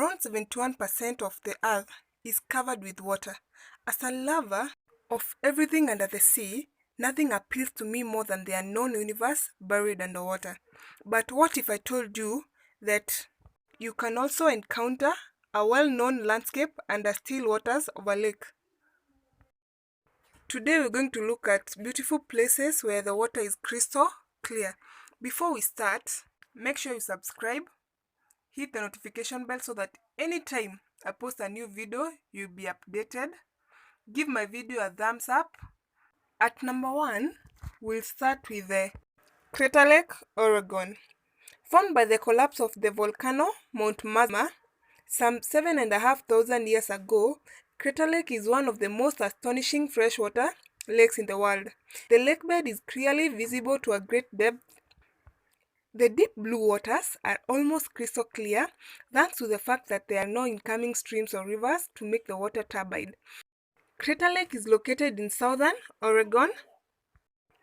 Around 71% of the earth is covered with water. As a lover of everything under the sea, nothing appeals to me more than the unknown universe buried underwater. But what if I told you that you can also encounter a well-known landscape under still waters of a lake? Today we're going to look at beautiful places where the water is crystal clear. Before we start, make sure you subscribe, hit the notification bell so that anytime I post a new video, you'll be updated. Give my video a thumbs up. At number 1, we'll start with the Crater Lake, Oregon. Formed by the collapse of the volcano Mount Mazama some 7,500 years ago, Crater Lake is one of the most astonishing freshwater lakes in the world. The lakebed is clearly visible to a great depth. The deep blue waters are almost crystal clear thanks to the fact that there are no incoming streams or rivers to make the water turbid. Crater Lake is located in southern Oregon,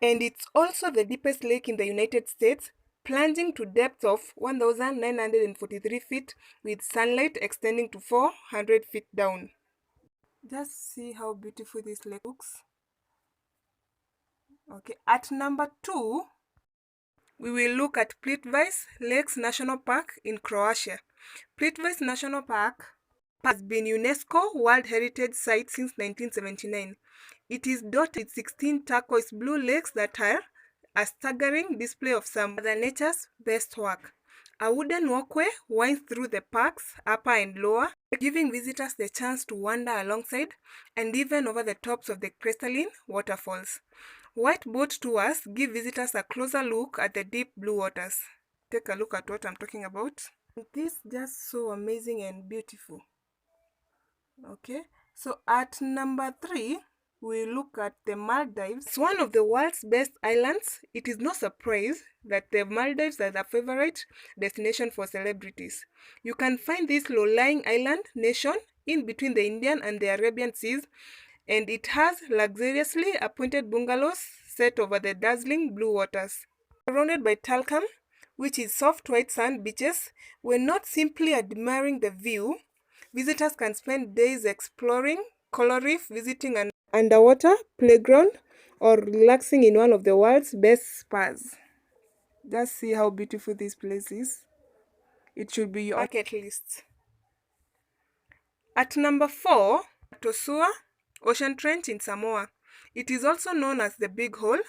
and it's also the deepest lake in the United States, plunging to depths of 1,943 feet with sunlight extending to 400 feet down. Just see how beautiful this lake looks. Okay, at number 2, we will look at Plitvice Lakes National Park in Croatia. Plitvice National Park has been UNESCO World Heritage Site since 1979. It is dotted with 16 turquoise blue lakes that are a staggering display of some of nature's best work. A wooden walkway winds through the park's upper and lower, giving visitors the chance to wander alongside and even over the tops of the crystalline waterfalls. White boat tours give visitors a closer look at the deep blue waters. Take a look at what I'm talking about. It is just so amazing and beautiful. Okay, so at number 3, we look at the Maldives. It's one of the world's best islands. It is no surprise that the Maldives are the favorite destination for celebrities. You can find this low-lying island nation in between the Indian and the Arabian Seas, and it has luxuriously appointed bungalows set over the dazzling blue waters. Surrounded by talcum, which is soft white sand beaches, we're not simply admiring the view. Visitors can spend days exploring coral reef, visiting an underwater playground, or relaxing in one of the world's best spas. Just see how beautiful this place is. It should be your bucket list. At number 4, Tosua Ocean Trench in Samoa. It is also known as the Big Hole.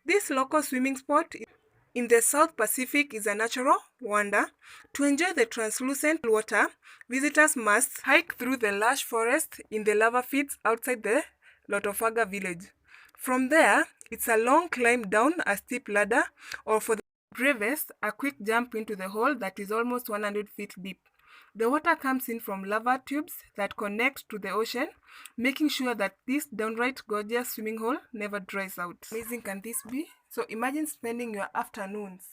This local swimming spot in the South Pacific is a natural wonder. To enjoy the translucent water, visitors must hike through the lush forest in the lava fields outside the Lotofaga village. From there, it's a long climb down a steep ladder, or for the bravest, a quick jump into the hole that is almost 100 feet deep. The water comes in from lava tubes that connect to the ocean, making sure that this downright gorgeous swimming hole never dries out. Amazing can this be? So imagine spending your afternoons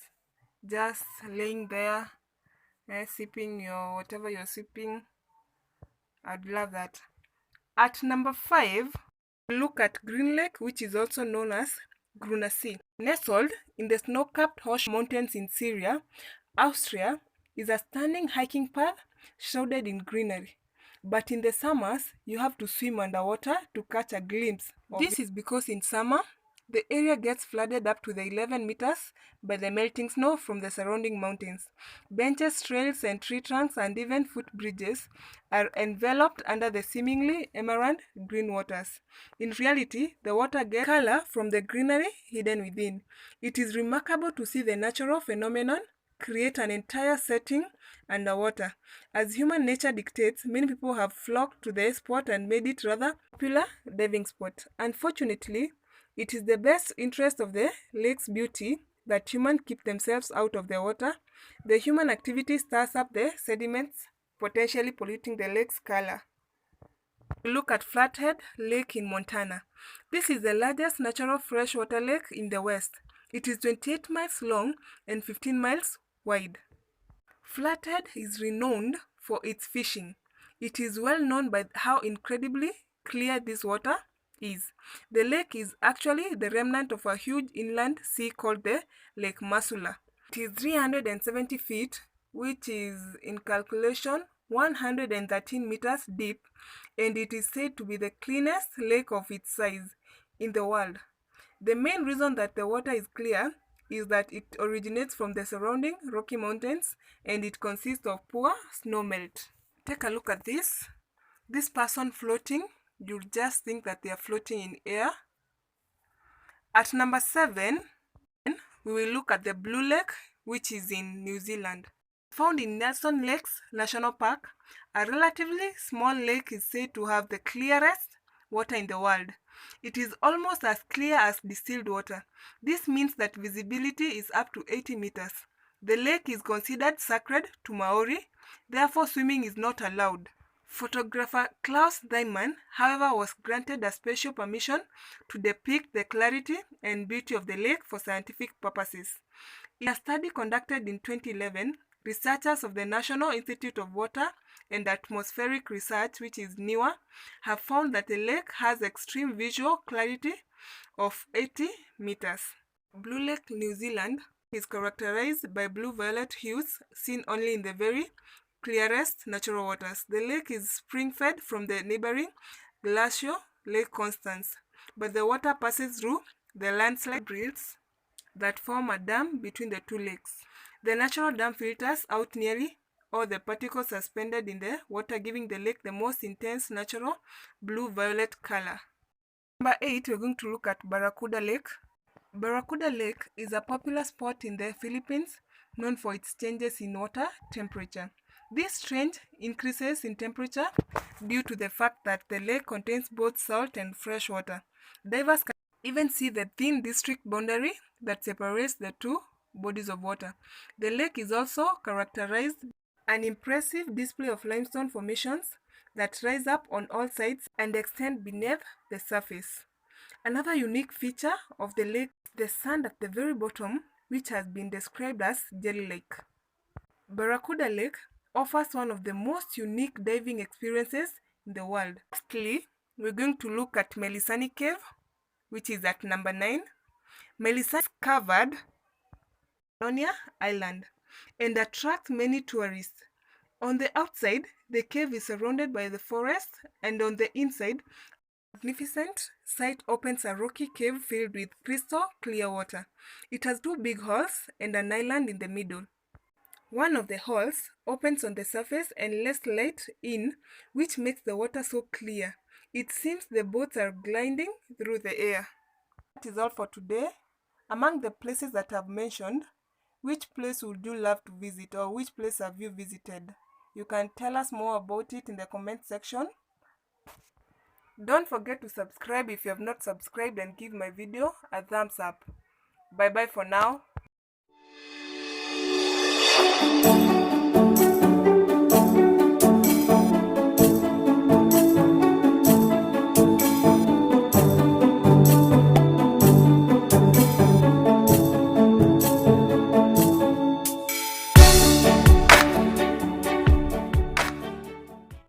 just laying there, sipping your whatever you're sipping. I'd love that. At number 5, look at Green Lake, which is also known as Gruner See. Nestled in the snow-capped Hosh Mountains in Syria, Austria, is a stunning hiking path shrouded in greenery. But in the summers, you have to swim underwater to catch a glimpse. This is because in summer, the area gets flooded up to the 11 meters by the melting snow from the surrounding mountains. Benches, trails, and tree trunks, and even footbridges are enveloped under the seemingly emerald green waters. In reality, the water gets color from the greenery hidden within. It is remarkable to see the natural phenomenon create an entire setting underwater. As human nature dictates, many people have flocked to the spot and made it rather popular diving spot. Unfortunately, it is the best interest of the lake's beauty that humans keep themselves out of the water. The human activity stirs up the sediments, potentially polluting the lake's color. Look at Flathead Lake in Montana. This is the largest natural freshwater lake in the West. It is 28 miles long and 15 miles wide. Flathead is renowned for its fishing. It is well known by how incredibly clear this water is. The lake is actually the remnant of a huge inland sea called the Lake Masula. It is 370 feet, which is in calculation 113 meters deep, and it is said to be the cleanest lake of its size in the world. The main reason that the water is clear is that it originates from the surrounding Rocky Mountains and it consists of poor snowmelt. Take a look at this. This person floating, you'll just think that they are floating in air. At number 7, we will look at the Blue Lake, which is in New Zealand. Found in Nelson Lakes National Park, a relatively small lake is said to have the clearest water in the world. It is almost as clear as distilled water. This means that visibility is up to 80 meters. The lake is considered sacred to Maori, therefore swimming is not allowed. Photographer Klaus Diamond, however, was granted a special permission to depict the clarity and beauty of the lake for scientific purposes. In a study conducted in 2011, researchers of the National Institute of Water and Atmospheric Research, which is NIWA, have found that the lake has extreme visual clarity of 80 meters. Blue Lake, New Zealand is characterized by blue-violet hues seen only in the very clearest natural waters. The lake is spring-fed from the neighboring glacial Lake Constance, but the water passes through the landslide drills that form a dam between the two lakes. The natural dam filters out nearly all the particles suspended in the water, giving the lake the most intense natural blue-violet color. Number 8, we're going to look at Barracuda Lake. Barracuda Lake is a popular spot in the Philippines, known for its changes in water temperature. This trend increases in temperature due to the fact that the lake contains both salt and fresh water. Divers can even see the thin district boundary that separates the two bodies of water. The lake is also characterized by an impressive display of limestone formations that rise up on all sides and extend beneath the surface. Another unique feature of the lake is the sand at the very bottom, which has been described as jelly-like. Barracuda Lake offers one of the most unique diving experiences in the world. Lastly, we're going to look at Melissani Cave, which is at number 9. Melissani is covered on Colonia Island and attracts many tourists. On the outside, the cave is surrounded by the forest, and on the inside, a magnificent site opens a rocky cave filled with crystal clear water. It has 2 big halls and an island in the middle. One of the halls opens on the surface and lets light in, which makes the water so clear. It seems the boats are gliding through the air. That is all for today. Among the places that I've mentioned, which place would you love to visit, or which place have you visited? You can tell us more about it in the comment section. Don't forget to subscribe if you have not subscribed, and give my video a thumbs up. Bye bye for now.